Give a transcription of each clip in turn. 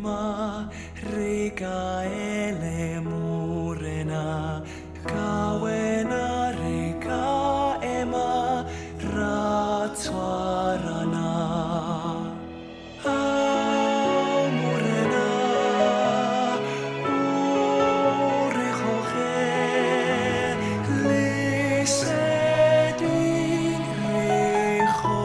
ema reka ele murena kawena reka ema ratswarana murena urejoje liseding rejoroje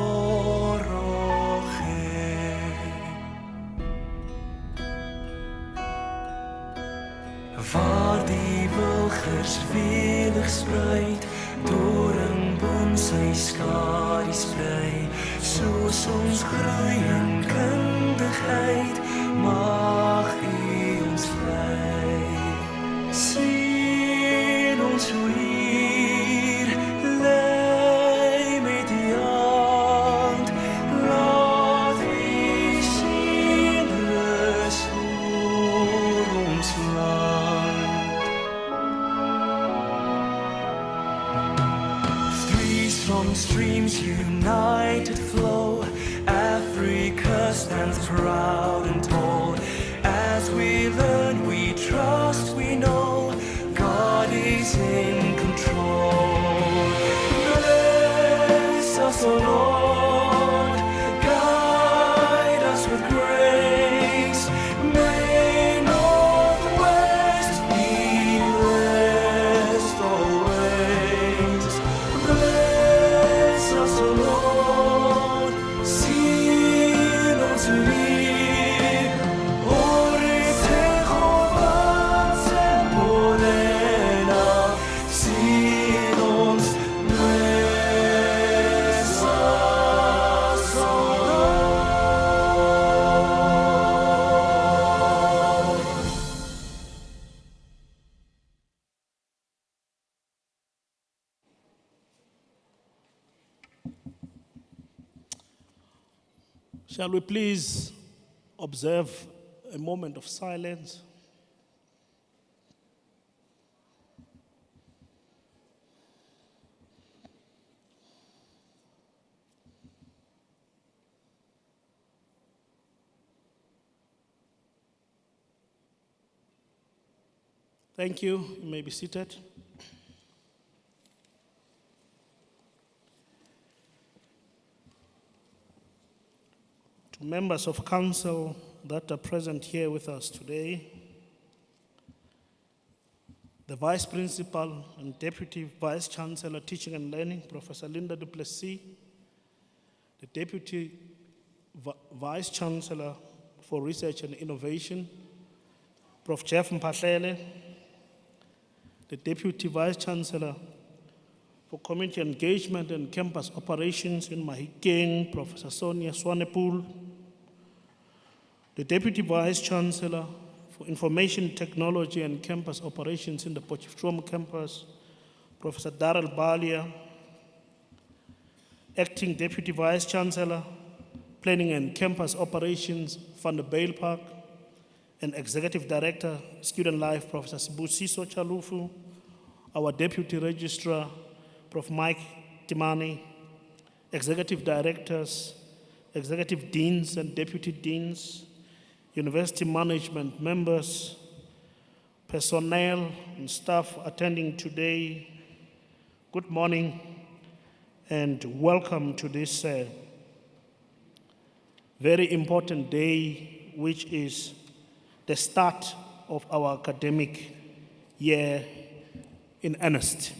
waar die wilgers welig spruit doringboom sy skadu sprei soos ons groei in kundigheid mag U ons lei sien ons hoe hier lei met die hand laat U sien rus oor ons land. Threes from streams united flow, Africa stands proud and tall. As we learn, we trust, we know God is in control. Bless us, O Lord, guide us with grace. May Northwest be blessed always. Bless us, O Lord, sien ons hier. Ore Jehovah Tsemporena, sien ons, bless us, O Lord. Shall we please observe a moment of silence? Thank you. You may be seated. To members of council that are present here with us today, the Vice Principal and Deputy Vice Chancellor Teaching and Learning, Professor Linda du Plessis, the Deputy Vice Chancellor for Research and Innovation, Prof. Jeff Mpahlele, the Deputy Vice Chancellor for Community Engagement and Campus Operations in Mahikeng, Professor Sonia Swanepoel, the Deputy Vice Chancellor for Information Technology and Campus Operations in the Potchefstroom campus, Professor Darrell Balia, Acting Deputy Vice Chancellor, Planning and Campus Operations, Van der Bijlpark, and Executive Director, Student Life, Professor Sibusiso Chalufu, our Deputy Registrar, Prof. Mike Timani, Executive Directors, Executive Deans and Deputy Deans, University Management members, personnel and staff attending today, good morning and welcome to this very important day, which is the start of our academic year in earnest.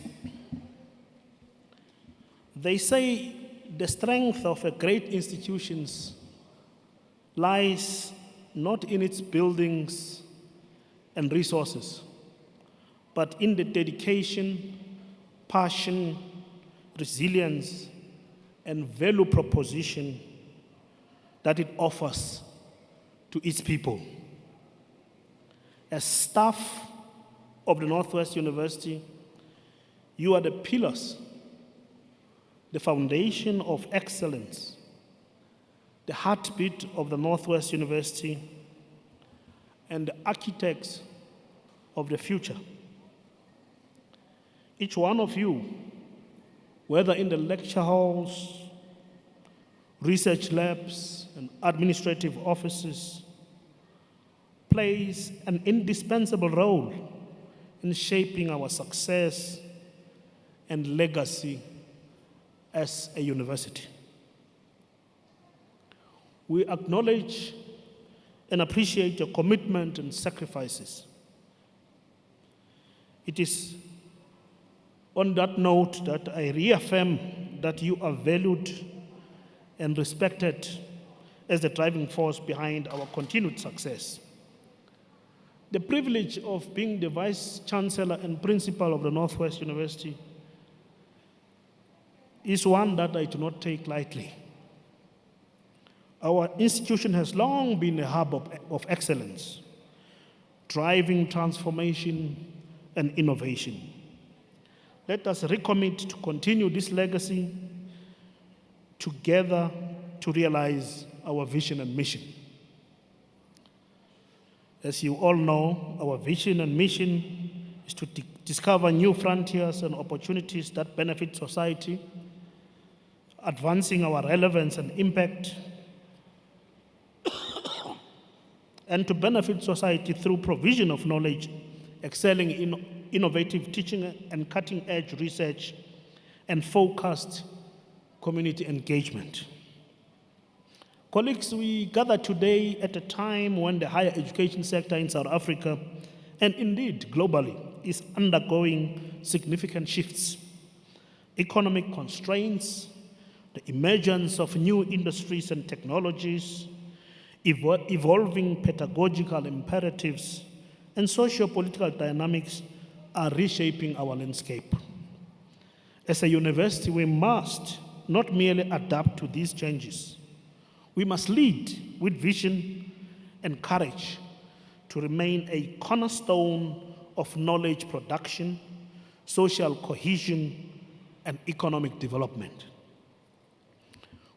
They say the strength of a great institution lies not in its buildings and resources, but in the dedication, passion, resilience, and value proposition that it offers to its people. As staff of the Northwest University, you are the pillars, the foundation of excellence, the heartbeat of the Northwest University, and the architects of the future. Each one of you, whether in the lecture halls, research labs, and administrative offices, plays an indispensable role in shaping our success and legacy as a university. We acknowledge and appreciate your commitment and sacrifices. It is on that note that I reaffirm that you are valued and respected as the driving force behind our continued success. The privilege of being the Vice Chancellor and Principal of the Northwest University is one that I do not take lightly. Our institution has long been a hub of excellence, driving transformation and innovation. Let us recommit to continue this legacy together to realize our vision and mission. As you all know, our vision and mission is to discover new frontiers and opportunities that benefit society, advancing our relevance and impact, and to benefit society through provision of knowledge, excelling in innovative teaching and cutting-edge research, and focused community engagement. Colleagues, we gather today at a time when the higher education sector in South Africa, and indeed globally, is undergoing significant shifts. Economic constraints, the emergence of new industries and technologies, evolving pedagogical imperatives, and socio-political dynamics are reshaping our landscape. As a university, we must not merely adapt to these changes. We must lead with vision and courage to remain a cornerstone of knowledge production, social cohesion, and economic development.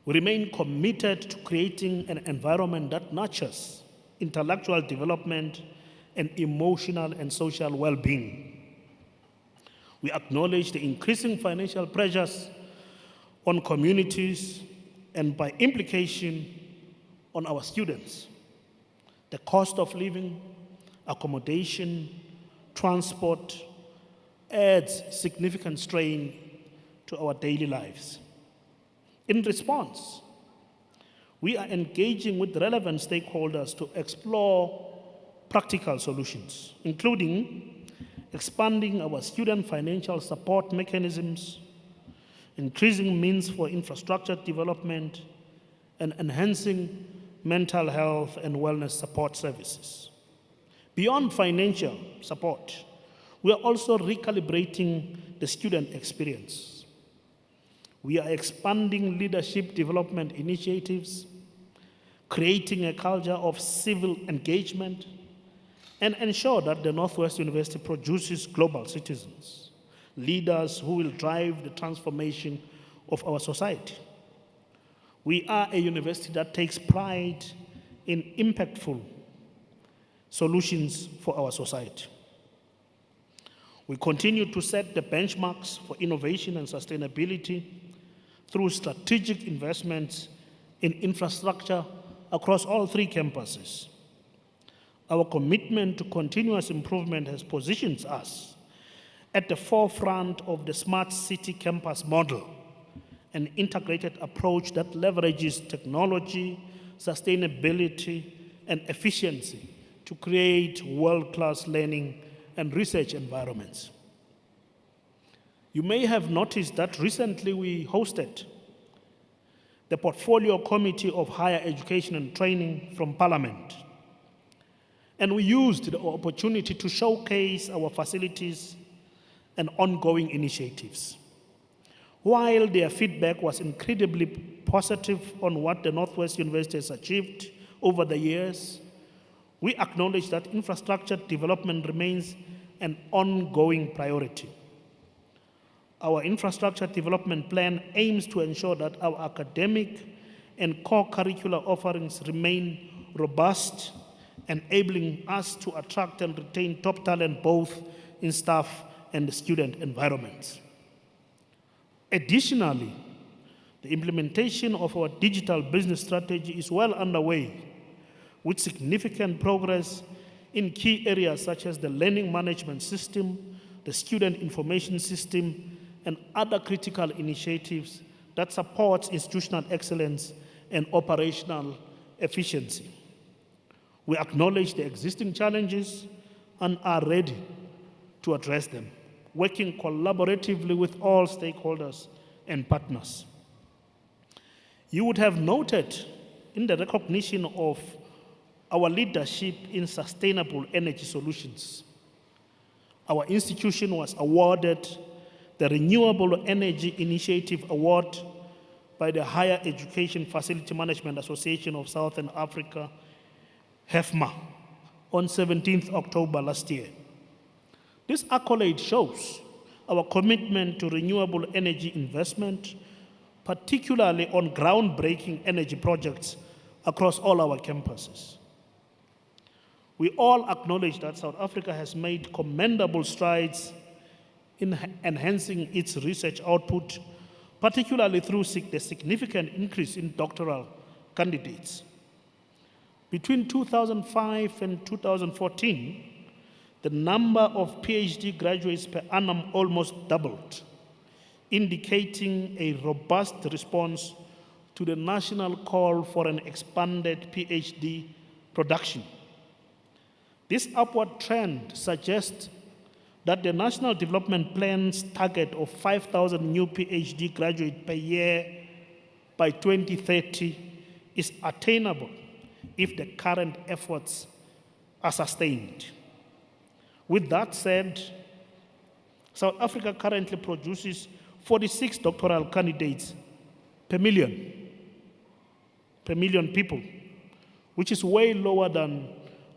We remain committed to creating an environment that nurtures intellectual development and emotional and social well-being. We acknowledge the increasing financial pressures on communities and by implication on our students. The cost of living, accommodation, transport adds significant strain to our daily lives. In response, we are engaging with relevant stakeholders to explore practical solutions, including expanding our student financial support mechanisms, increasing means for infrastructure development, and enhancing mental health and wellness support services. Beyond financial support, we are also recalibrating the student experience. We are expanding leadership development initiatives, creating a culture of civil engagement, and ensure that the Northwest University produces global citizens, leaders who will drive the transformation of our society. We are a university that takes pride in impactful solutions for our society. We continue to set the benchmarks for innovation and sustainability through strategic investments in infrastructure across all three campuses. Our commitment to continuous improvement has positioned us at the forefront of the Smart City Campus model, an integrated approach that leverages technology, sustainability, and efficiency to create world-class learning and research environments. You may have noticed that recently we hosted the Portfolio Committee of Higher Education and Training from Parliament. And we used the opportunity to showcase our facilities and ongoing initiatives. While their feedback was incredibly positive on what the Northwest University has achieved over the years, we acknowledge that infrastructure development remains an ongoing priority. Our infrastructure development plan aims to ensure that our academic and core curricular offerings remain robust, enabling us to attract and retain top talent both in staff and student environments. Additionally, the implementation of our digital business strategy is well underway, with significant progress in key areas such as the learning management system, the student information system, and other critical initiatives that support institutional excellence and operational efficiency. We acknowledge the existing challenges and are ready to address them, working collaboratively with all stakeholders and partners. You would have noted in the recognition of our leadership in sustainable energy solutions, our institution was awarded the Renewable Energy Initiative Award by the Higher Education Facility Management Association of Southern Africa, HEFMA, on 17th October last year. This accolade shows our commitment to renewable energy investment, particularly on groundbreaking energy projects across all our campuses. We all acknowledge that South Africa has made commendable strides in enhancing its research output, particularly through the significant increase in doctoral candidates. Between 2005 and 2014, the number of PhD graduates per annum almost doubled, indicating a robust response to the national call for an expanded PhD production. This upward trend suggests that the National Development Plan's target of 5,000 new PhD graduates per year by 2030 is attainable if the current efforts are sustained. With that said, South Africa currently produces 46 doctoral candidates per million people, which is way lower than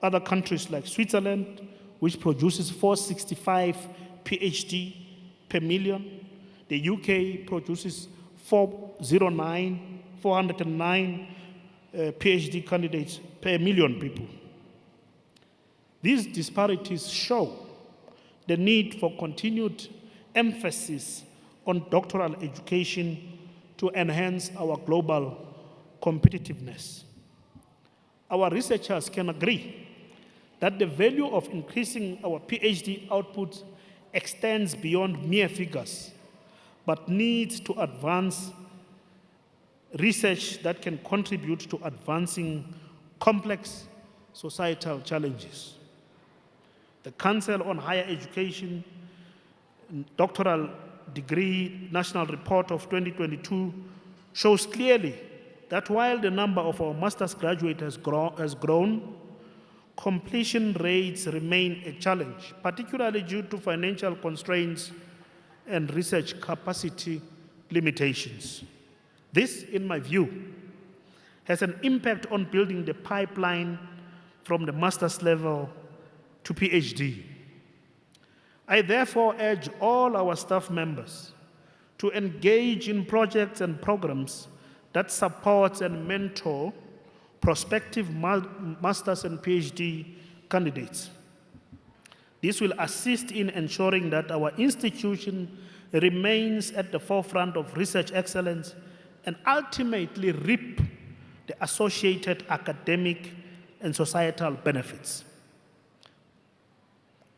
other countries like Switzerland, which produces 465 PhD per million. The UK produces 409 PhD candidates per million people. These disparities show the need for continued emphasis on doctoral education to enhance our global competitiveness. Our researchers can agree that the value of increasing our PhD output extends beyond mere figures, but needs to advance research that can contribute to advancing complex societal challenges. The Council on Higher Education Doctoral Degree National Report of 2022 shows clearly that while the number of our master's graduates has grown, completion rates remain a challenge, particularly due to financial constraints and research capacity limitations. This, in my view, has an impact on building the pipeline from the master's level to PhD. I therefore urge all our staff members to engage in projects and programs that support and mentor prospective master's and PhD candidates. This will assist in ensuring that our institution remains at the forefront of research excellence and ultimately reap the associated academic and societal benefits.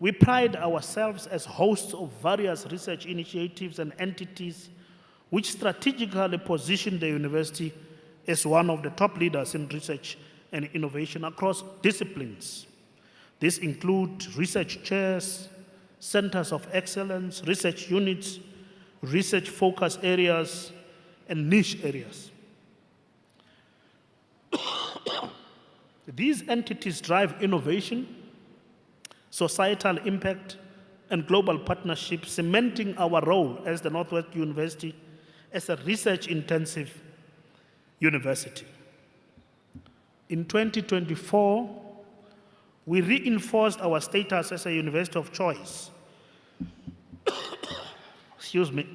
We pride ourselves as hosts of various research initiatives and entities which strategically position the university as one of the top leaders in research and innovation across disciplines. These include research chairs, centers of excellence, research units, research focus areas, and niche areas. These entities drive innovation, societal impact, and global partnership, cementing our role as the Northwest University as a research-intensive university. In 2024, we reinforced our status as a university of choice. Excuse me.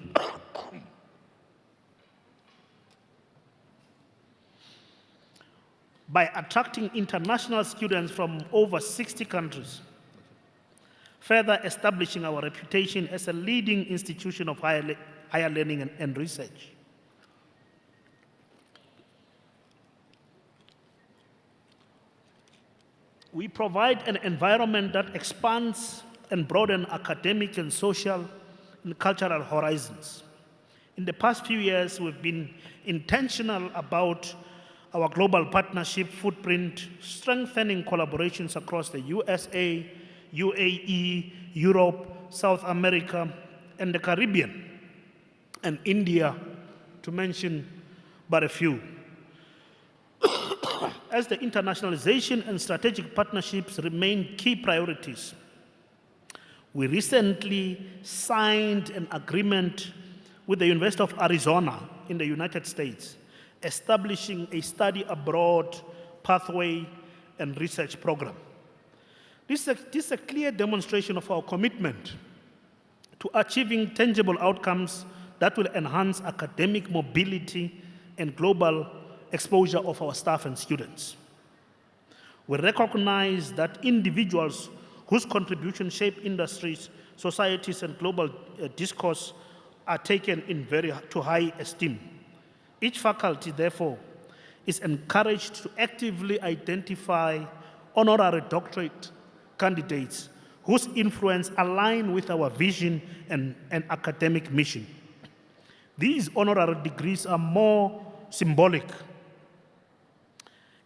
By attracting international students from over 60 countries, further establishing our reputation as a leading institution of higher learning and research. We provide an environment that expands and broadens academic and social and cultural horizons. In the past few years, we've been intentional about our global partnership footprint, strengthening collaborations across the USA, UAE, Europe, South America, and the Caribbean, and India, to mention but a few. As the internationalization and strategic partnerships remain key priorities, we recently signed an agreement with the University of Arizona in the United States, establishing a study abroad pathway and research program. This is a clear demonstration of our commitment to achieving tangible outcomes that will enhance academic mobility and global exposure of our staff and students. We recognize that individuals whose contributions shape industries, societies, and global discourse are taken in to high esteem. Each faculty, therefore, is encouraged to actively identify honorary doctorate candidates whose influence align with our vision and academic mission. These honorary degrees are more symbolic.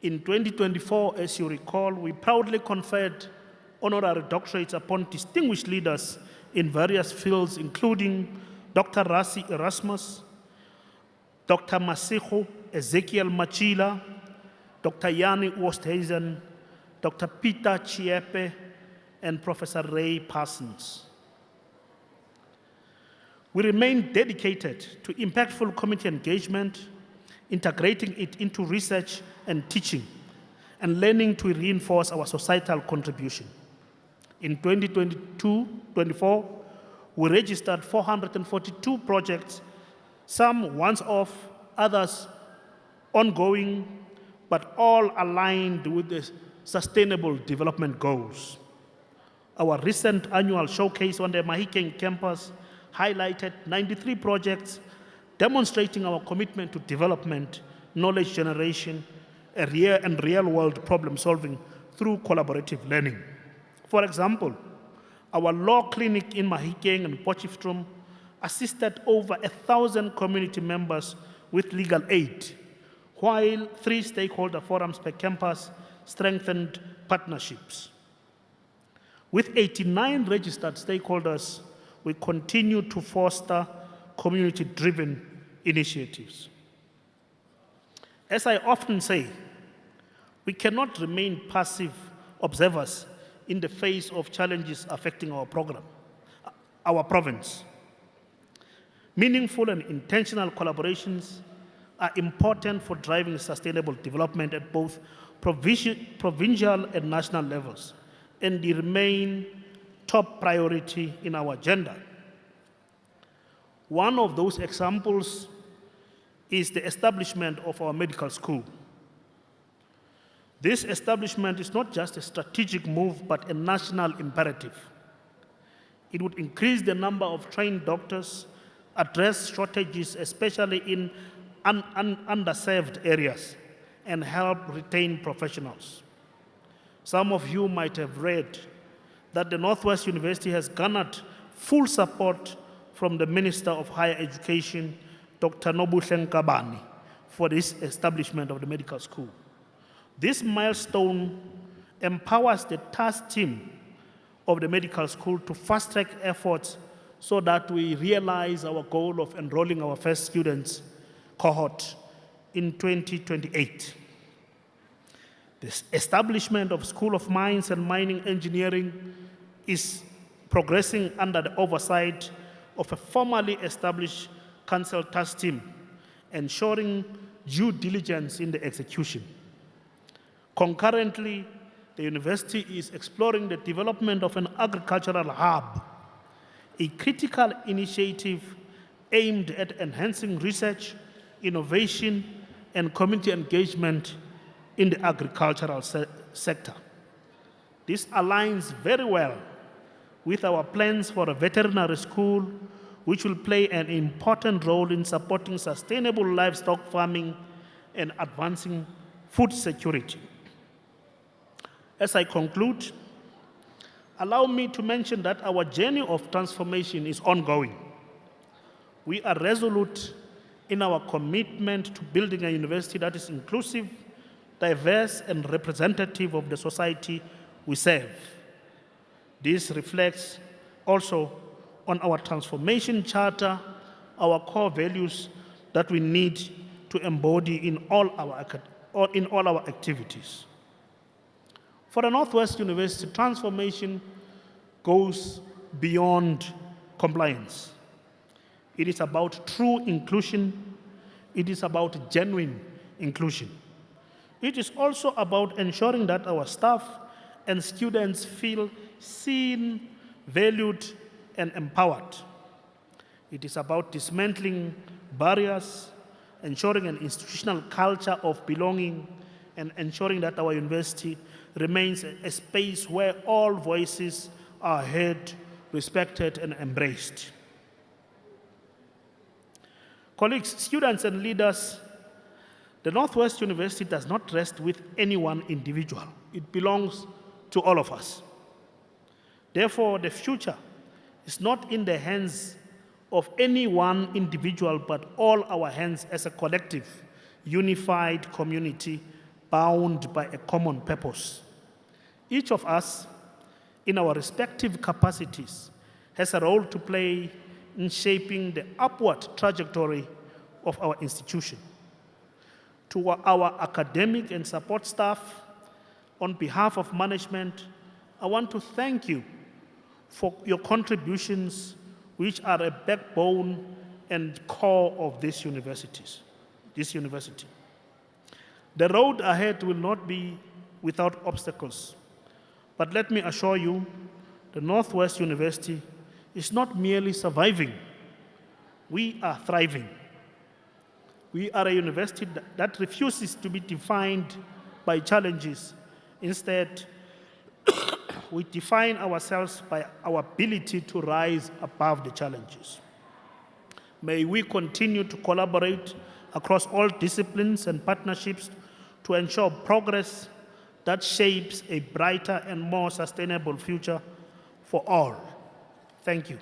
In 2024, as you recall, we proudly conferred honorary doctorates upon distinguished leaders in various fields, including Dr. Rasi Erasmus, Dr. Masiho Ezekiel Machila, Dr. Yanni Oosthuizen, Dr. Peter Chiepe, and Professor Ray Parsons. We remain dedicated to impactful community engagement, integrating it into research and teaching, and learning to reinforce our societal contribution. In 2022-24, we registered 442 projects, some once-off, others ongoing, but all aligned with the Sustainable Development Goals. Our recent annual showcase on the Mahikeng campus highlighted 93 projects demonstrating our commitment to development, knowledge generation, and real-world problem-solving through collaborative learning. For example, our law clinic in Mahikeng and Potchefstroom assisted over 1,000 community members with legal aid, while 3 stakeholder forums per campus strengthened partnerships. With 89 registered stakeholders, we continue to foster community-driven initiatives. As I often say, we cannot remain passive observers in the face of challenges affecting our province. Meaningful and intentional collaborations are important for driving sustainable development at both provincial and national levels, and they remain top priority in our agenda. One of those examples is the establishment of our medical school. This establishment is not just a strategic move, but a national imperative. It would increase the number of trained doctors, address shortages, especially in underserved areas, and help retain professionals. Some of you might have read that the Northwest University has garnered full support from the Minister of Higher Education, Dr. Nobuhle Nkabani, for this establishment of the medical school. This milestone empowers the task team of the medical school to fast-track efforts so that we realize our goal of enrolling our first students cohort in 2028. The establishment of School of Mines and Mining Engineering is progressing under the oversight of a formally established council task team, ensuring due diligence in the execution. Concurrently, the university is exploring the development of an agricultural hub, a critical initiative aimed at enhancing research, innovation, and community engagement in the agricultural sector. This aligns very well with our plans for a veterinary school, which will play an important role in supporting sustainable livestock farming and advancing food security. As I conclude, allow me to mention that our journey of transformation is ongoing. We are resolute in our commitment to building a university that is inclusive, diverse, and representative of the society we serve. This reflects also on our transformation charter, our core values that we need to embody in all our activities. For the Northwest University, transformation goes beyond compliance. It is about true inclusion. It is about genuine inclusion. It is also about ensuring that our staff and students feel seen, valued, and empowered. It is about dismantling barriers, ensuring an institutional culture of belonging, and ensuring that our university remains a space where all voices are heard, respected, and embraced. Colleagues, students, and leaders, the Northwest University does not rest with any one individual. It belongs to all of us. Therefore, the future is not in the hands of any one individual, but all our hands as a collective, unified community bound by a common purpose. Each of us, in our respective capacities, has a role to play in shaping the upward trajectory of our institution. To our academic and support staff, on behalf of management, I want to thank you for your contributions, which are a backbone and core of this university. The road ahead will not be without obstacles, but let me assure you, the Northwest University is not merely surviving, we are thriving. We are a university that refuses to be defined by challenges. Instead, we define ourselves by our ability to rise above the challenges. May we continue to collaborate across all disciplines and partnerships to ensure progress that shapes a brighter and more sustainable future for all. Thank you.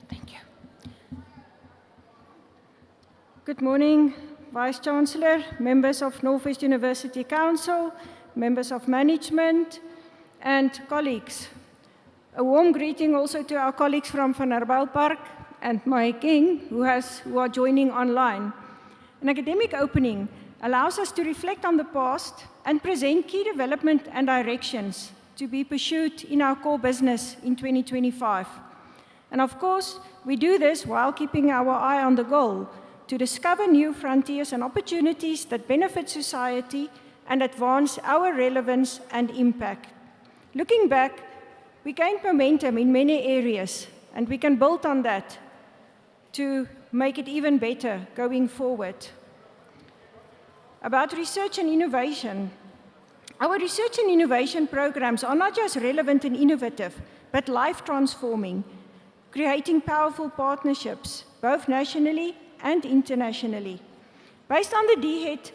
Thank you. Good morning, Vice-Chancellor, members of Northwest University Council, members of management, and colleagues. A warm greeting also to our colleagues from Van Herbal Park and Mahikeng, who are joining online. An academic opening allows us to reflect on the past and present key development and directions to be pursued in our core business in 2025. And of course, we do this while keeping our eye on the goal to discover new frontiers and opportunities that benefit society and advance our relevance and impact. Looking back, we gained momentum in many areas, and we can build on that to make it even better going forward. About research and innovation. Our research and innovation programs are not just relevant and innovative, but life-transforming, creating powerful partnerships, both nationally and internationally. Based on the DHET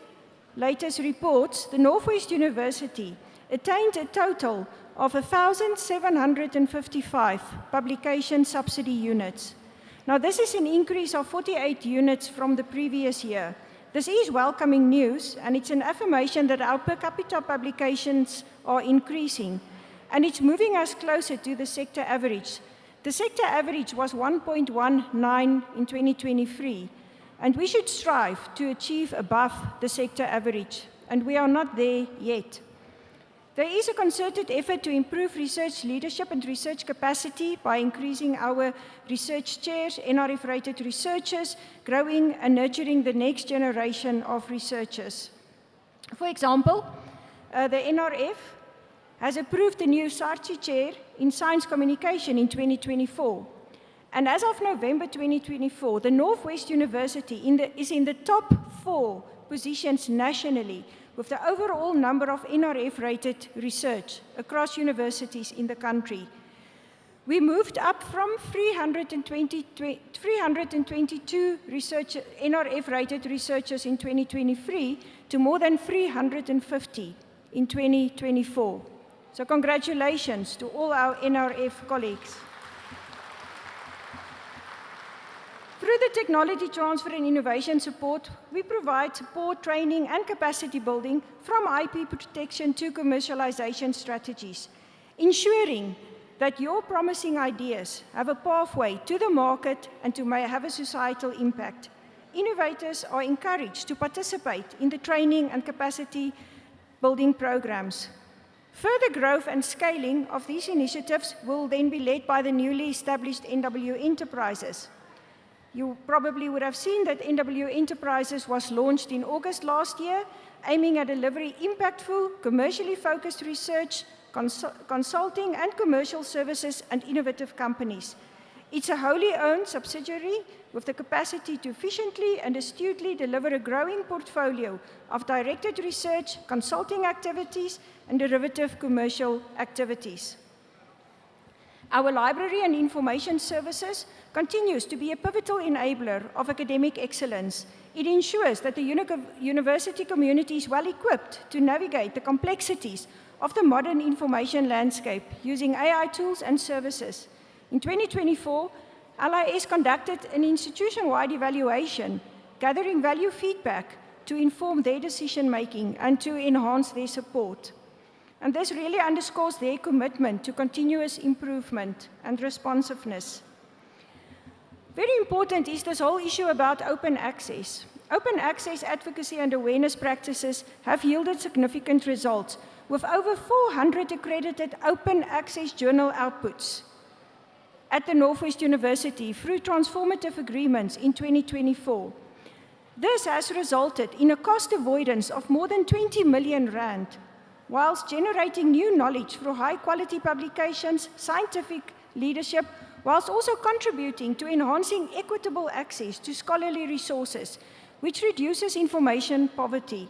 latest reports, the Northwest University attained a total of 1,755 publication subsidy units. Now, this is an increase of 48 units from the previous year. This is welcoming news, and it's an affirmation that our per capita publications are increasing, and it's moving us closer to the sector average. The sector average was 1.19 in 2023, and we should strive to achieve above the sector average, and we are not there yet. There is a concerted effort to improve research leadership and research capacity by increasing our research chairs, NRF-rated researchers, growing and nurturing the next generation of researchers. For example, the NRF has approved the new Sarchi Chair in Science Communication in 2024. And as of November 2024, the Northwest University is in the top 4 positions nationally with the overall number of NRF-rated research across universities in the country. We moved up from 322 NRF-rated researchers in 2023 to more than 350 in 2024. So congratulations to all our NRF colleagues. Through the technology transfer and innovation support, we provide support, training, and capacity building from IP protection to commercialization strategies, ensuring that your promising ideas have a pathway to the market and to have a societal impact. Innovators are encouraged to participate in the training and capacity building programs. Further growth and scaling of these initiatives will then be led by the newly established NW Enterprises. You probably would have seen that NW Enterprises was launched in August last year, aiming at delivering impactful, commercially focused research, consulting and commercial services and innovative companies. It's a wholly owned subsidiary with the capacity to efficiently and astutely deliver a growing portfolio of directed research, consulting activities, and derivative commercial activities. Our library and information services continues to be a pivotal enabler of academic excellence. It ensures that the university community is well equipped to navigate the complexities of the modern information landscape using AI tools and services. In 2024, LIS conducted an institution-wide evaluation, gathering value feedback to inform their decision-making and to enhance their support. And this really underscores their commitment to continuous improvement and responsiveness. Very important is this whole issue about open access. Open access advocacy and awareness practices have yielded significant results, with over 400 accredited open access journal outputs at the Northwest University through transformative agreements in 2024. This has resulted in a cost avoidance of more than 20 million rand, whilst generating new knowledge through high-quality publications, scientific leadership, whilst also contributing to enhancing equitable access to scholarly resources, which reduces information poverty.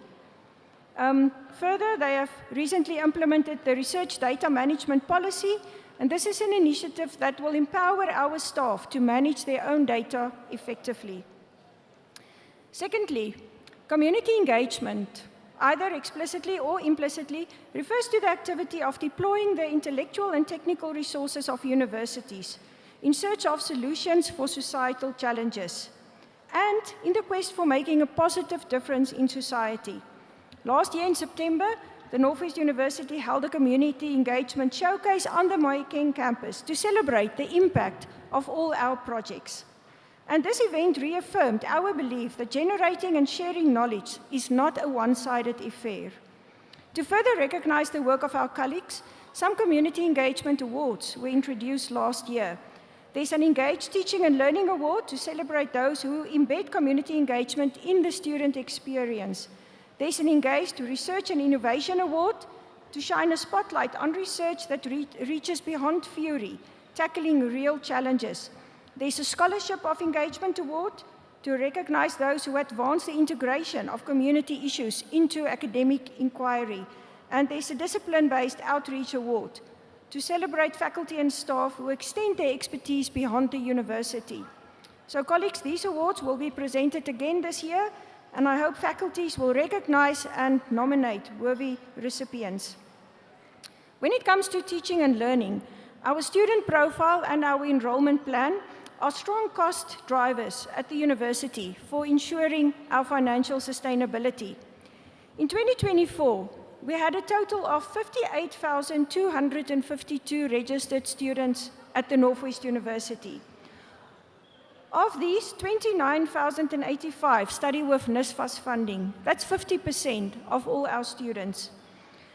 Further, they have recently implemented the research data management policy, and this is an initiative that will empower our staff to manage their own data effectively. Secondly, community engagement, either explicitly or implicitly, refers to the activity of deploying the intellectual and technical resources of universities in search of solutions for societal challenges, and in the quest for making a positive difference in society. Last year in September, the Northwest University held a community engagement showcase on the Mahikeng campus to celebrate the impact of all our projects. And this event reaffirmed our belief that generating and sharing knowledge is not a one-sided affair. To further recognize the work of our colleagues, some community engagement awards were introduced last year. There's an Engaged Teaching and Learning Award to celebrate those who embed community engagement in the student experience. There's an Engaged Research and Innovation Award to shine a spotlight on research that reaches beyond theory, tackling real challenges. There's a Scholarship of Engagement Award to recognize those who advance the integration of community issues into academic inquiry. And there's a Discipline-Based Outreach Award to celebrate faculty and staff who extend their expertise beyond the university. So colleagues, these awards will be presented again this year, and I hope faculties will recognize and nominate worthy recipients. When it comes to teaching and learning, our student profile and our enrollment plan are strong cost drivers at the university for ensuring our financial sustainability. In 2024, we had a total of 58,252 registered students at the Northwest University. Of these, 29,085 study with NSFAS funding. That's 50% of all our students.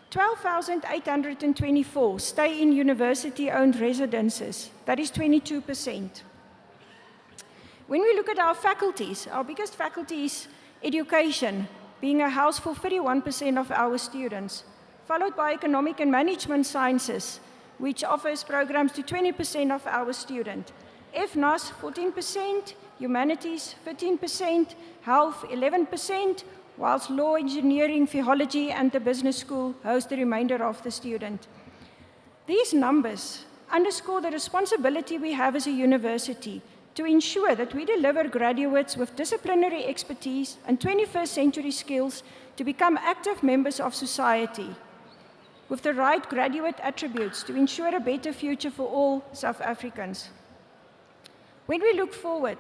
12,824 stay in university-owned residences. That is 22%. When we look at our faculties, our biggest faculty is education, being a house for 31% of our students, followed by economic and management sciences, which offers programs to 20% of our students. FNAS, 14%, humanities, 13%, health, 11%, whilst law, engineering, theology, and the business school host the remainder of the student. These numbers underscore the responsibility we have as a university to ensure that we deliver graduates with disciplinary expertise and 21st century skills to become active members of society, with the right graduate attributes to ensure a better future for all South Africans. When we look forward,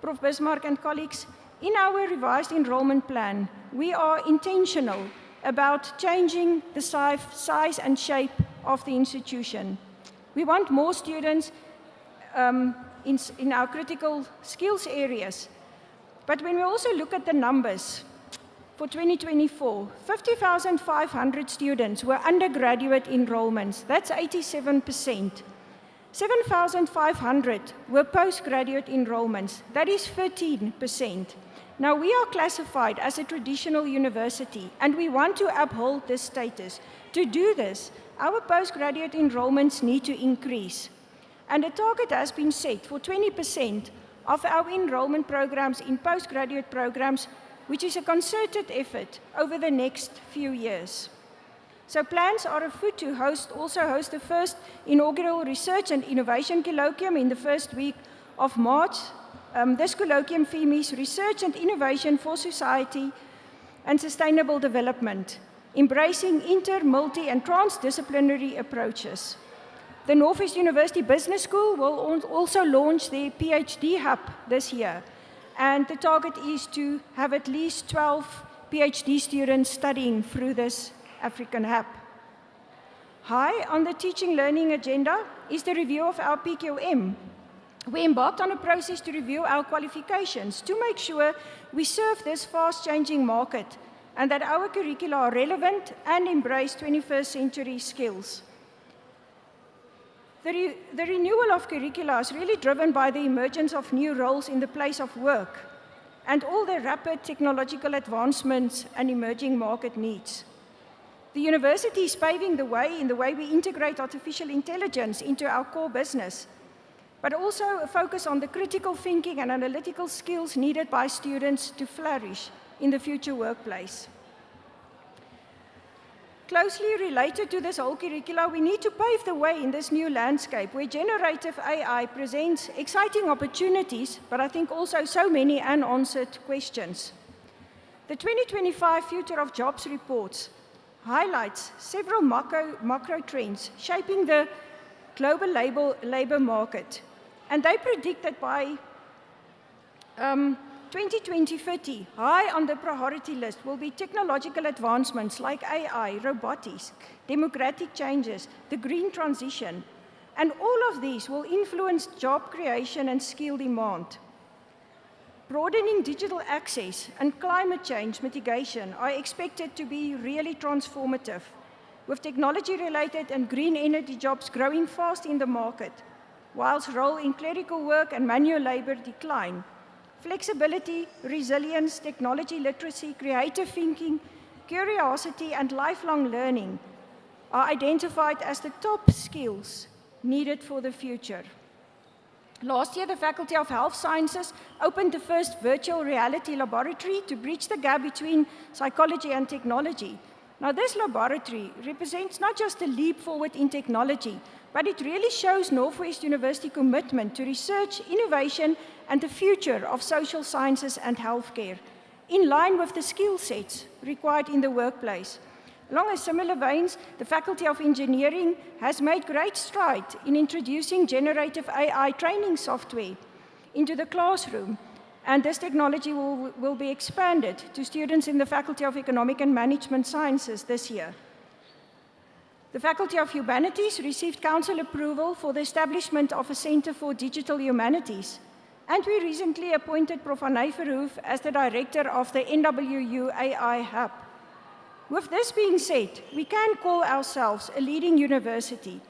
Prof. Bismarck and colleagues, in our revised enrollment plan, we are intentional about changing the size and shape of the institution. We want more students in our critical skills areas. But when we also look at the numbers, for 2024, 50,500 students were undergraduate enrollments. That's 87%. 7,500 were postgraduate enrollments. That is 13%. Now, we are classified as a traditional university, and we want to uphold this status. To do this, our postgraduate enrollments need to increase. And a target has been set for 20% of our enrollment programs in postgraduate programs, which is a concerted effort over the next few years. So plans are afoot to also host the first inaugural Research and Innovation Colloquium in the first week of March. This colloquium theme is Research and Innovation for Society and Sustainable Development, embracing inter-, multi-, and transdisciplinary approaches. The Northwest University Business School will also launch their PhD Hub this year. And the target is to have at least 12 PhD students studying through this African Hub. High on the teaching learning agenda is the review of our PQM. We embarked on a process to review our qualifications to make sure we serve this fast-changing market and that our curricula are relevant and embrace 21st century skills. The renewal of curricula is really driven by the emergence of new roles in the place of work and all the rapid technological advancements and emerging market needs. The university is paving the way in the way we integrate artificial intelligence into our core business, but also a focus on the critical thinking and analytical skills needed by students to flourish in the future workplace. Closely related to this whole curricula, we need to pave the way in this new landscape where generative AI presents exciting opportunities, but I think also so many unanswered questions. The 2025 Future of Jobs reports highlights several macro trends shaping the global labor market, and they predict that by 2030, high on the priority list will be technological advancements like AI, robotics, demographic changes, the green transition, and all of these will influence job creation and skill demand. Broadening digital access and climate change mitigation are expected to be really transformative, with technology-related and green energy jobs growing fast in the market, whilst role in clerical work and manual labor decline. Flexibility, resilience, technology literacy, creative thinking, curiosity, and lifelong learning are identified as the top skills needed for the future. Last year, the Faculty of Health Sciences opened the first virtual reality laboratory to bridge the gap between psychology and technology. Now, this laboratory represents not just a leap forward in technology, but it really shows Northwest University commitment to research, innovation, and the future of social sciences and healthcare, in line with the skill sets required in the workplace. Along a similar veins, the Faculty of Engineering has made great strides in introducing generative AI training software into the classroom, and this technology will be expanded to students in the Faculty of Economic and Management Sciences this year. The Faculty of Humanities received council approval for the establishment of a Center for Digital Humanities, and we recently appointed Prof. Anay Verhoef as the director of the NWU AI Hub. With this being said, we can call ourselves a leading university.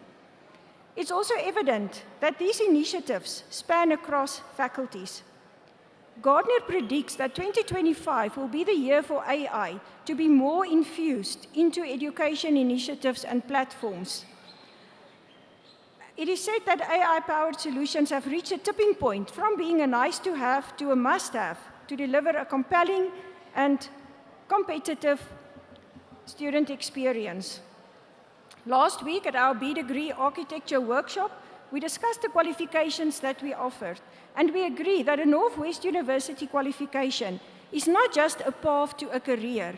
It's also evident that these initiatives span across faculties. Gartner predicts that 2025 will be the year for AI to be more infused into education initiatives and platforms. It is said that AI-powered solutions have reached a tipping point from being a nice-to-have to a must-have to deliver a compelling and competitive student experience. Last week at our B-Degree Architecture workshop, we discussed the qualifications that we offered, and we agree that a Northwest University qualification is not just a path to a career,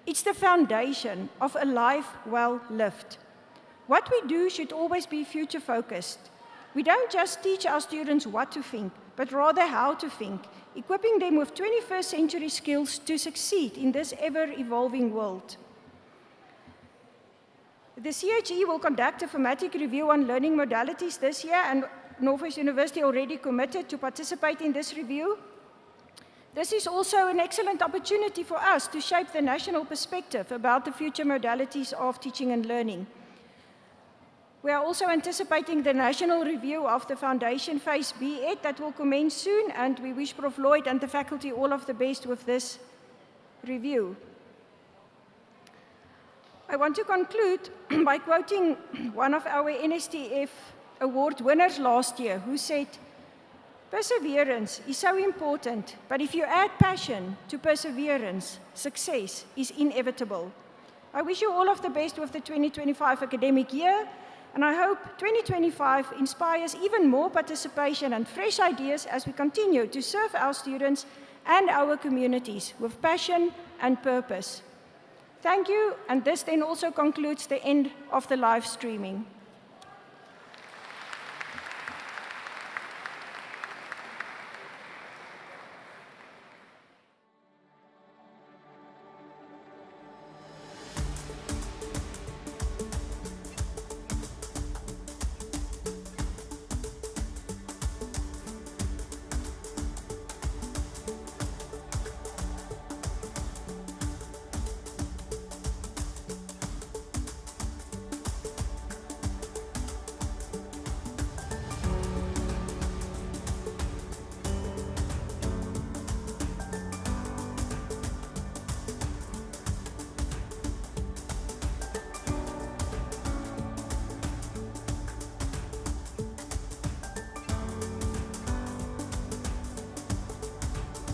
it's the foundation of a life well lived. What we do should always be future-focused. We don't just teach our students what to think, but rather how to think, equipping them with 21st century skills to succeed in this ever-evolving world. The CHE will conduct a thematic review on learning modalities this year, and Northwest University already committed to participate in this review. This is also an excellent opportunity for us to shape the national perspective about the future modalities of teaching and learning. We are also anticipating the national review of the Foundation Phase B.Ed that will commence soon, and we wish Prof. Lloyd and the faculty all of the best with this review. I want to conclude by quoting one of our NSTF award winners last year, who said, "Perseverance is so important, but if you add passion to perseverance, success is inevitable." I wish you all of the best with the 2025 academic year, and I hope 2025 inspires even more participation and fresh ideas as we continue to serve our students and our communities with passion and purpose. Thank you, and this then also concludes the end of the live streaming.